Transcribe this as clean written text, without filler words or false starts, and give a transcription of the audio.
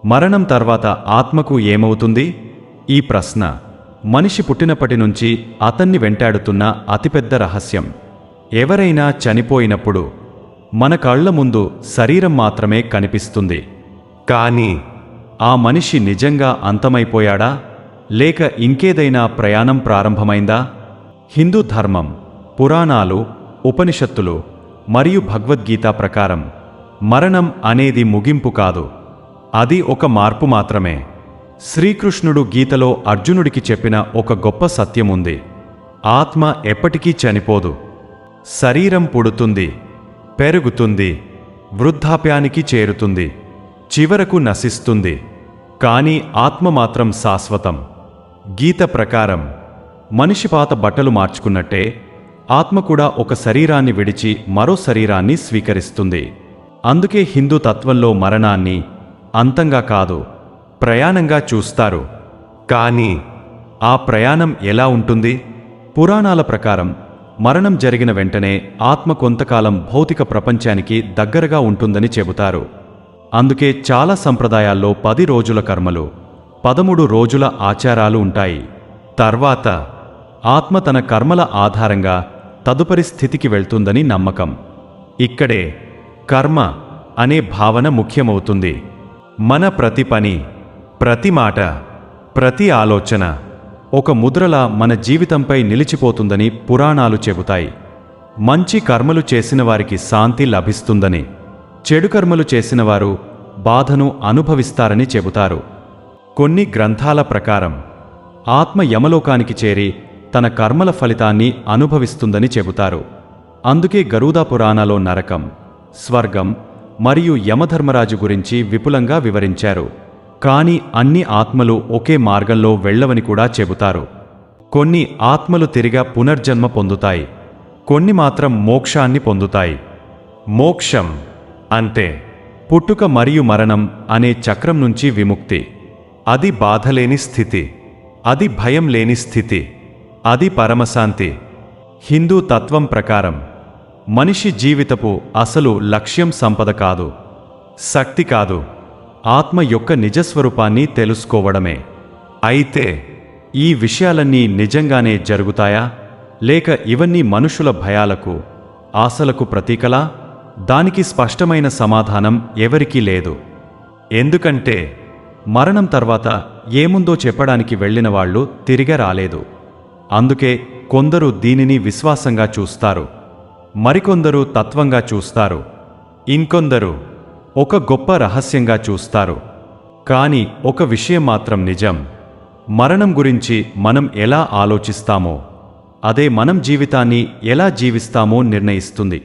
మరణం తర్వాత ఆత్మకు ఏమవుతుంది? ఈ ప్రశ్న మనిషి పుట్టినప్పటి నుంచి అతన్ని వెంటాడుతున్న అతిపెద్ద రహస్యం. ఎవరైనా చనిపోయినప్పుడు మన కళ్ల ముందు శరీరం మాత్రమే కనిపిస్తుంది. కానీ ఆ మనిషి నిజంగా అంతమైపోయాడా, లేక ఇంకేదైనా ప్రయాణం ప్రారంభమైందా? హిందూ ధర్మం, పురాణాలు, ఉపనిషత్తులు మరియు భగవద్గీత ప్రకారం మరణం అనేది ముగింపు కాదు, అది ఒక మార్పు మాత్రమే. శ్రీకృష్ణుడు గీతలో అర్జునుడికి చెప్పిన ఒక గొప్ప సత్యముంది. ఆత్మ ఎప్పటికీ చనిపోదు. శరీరం పుడుతుంది, పెరుగుతుంది, వృద్ధాప్యానికి చేరుతుంది, చివరకు నశిస్తుంది. కానీ ఆత్మ మాత్రం శాశ్వతం. గీత ప్రకారం మనిషి పాత బట్టలు మార్చుకున్నట్టే ఆత్మ కూడా ఒక శరీరాన్ని విడిచి మరో శరీరాన్ని స్వీకరిస్తుంది. అందుకే హిందూ తత్వంలో మరణాన్ని అంతంగా కాదు, ప్రయాణంగా చూస్తారు. కానీ ఆ ప్రయాణం ఎలా ఉంటుంది? పురాణాల ప్రకారం మరణం జరిగిన వెంటనే ఆత్మ కొంతకాలం భౌతిక ప్రపంచానికి దగ్గరగా ఉంటుందని చెబుతారు. అందుకే చాలా సంప్రదాయాల్లో 10 రోజుల కర్మలు, 13 రోజుల ఆచారాలు ఉంటాయి. తర్వాత ఆత్మ తన కర్మల ఆధారంగా తదుపరి స్థితికి వెళ్తుందని నమ్మకం. ఇక్కడే కర్మ అనే భావన ముఖ్యమవుతుంది. మన ప్రతి పని, ప్రతి మాట, ప్రతి ఆలోచన ఒక ముద్రలా మన జీవితంపై నిలిచిపోతుందని పురాణాలు చెబుతాయి. మంచి కర్మలు చేసిన వారికి శాంతి లభిస్తుందని, చెడు కర్మలు చేసిన వారు బాధను అనుభవిస్తారని చెబుతారు. కొన్ని గ్రంథాల ప్రకారం ఆత్మ యమలోకానికి చేరి తన కర్మల ఫలితాన్ని అనుభవిస్తుందని చెబుతారు. అందుకే గరుడ పురాణాలో నరకం, స్వర్గం మరియు యమధర్మరాజు గురించి విపులంగా వివరించారు. కానీ అన్ని ఆత్మలు ఒకే మార్గంలో వెళ్ళవని కూడా చెబుతారు. కొన్ని ఆత్మలు తిరిగా పునర్జన్మ పొందుతాయి, కొన్ని మాత్రం మోక్షాన్ని పొందుతాయి. మోక్షం అంటే పుట్టుక మరియు మరణం అనే చక్రం నుంచి విముక్తి. అది బాధలేని స్థితి, అది భయం లేని స్థితి, అది పరమశాంతి. హిందూ తత్వం ప్రకారం మనిషి జీవితపు అసలు లక్ష్యం సంపద కాదు, శక్తి కాదు, ఆత్మ యొక్క నిజస్వరూపాన్ని తెలుసుకోవడమే. అయితే ఈ విషయాలన్నీ నిజంగానే జరుగుతాయా, లేక ఇవన్నీ మనుషుల భయాలకు, ఆశలకు ప్రతీకలా? దానికి స్పష్టమైన సమాధానం ఎవరికీ లేదు. ఎందుకంటే మరణం తర్వాత ఏముందో చెప్పడానికి వెళ్ళిన వాళ్ళు తిరిగి రాలేదు. అందుకే కొందరు దీనిని విశ్వాసంగా చూస్తారు, మరికొందరు తత్వంగా చూస్తారు, ఇంకొందరు ఒక గొప్ప రహస్యంగా చూస్తారు. కానీ ఒక విషయం మాత్రం నిజం: మరణం గురించి మనం ఎలా ఆలోచిస్తామో అదే మనం జీవితాన్ని ఎలా జీవిస్తామో నిర్ణయిస్తుంది.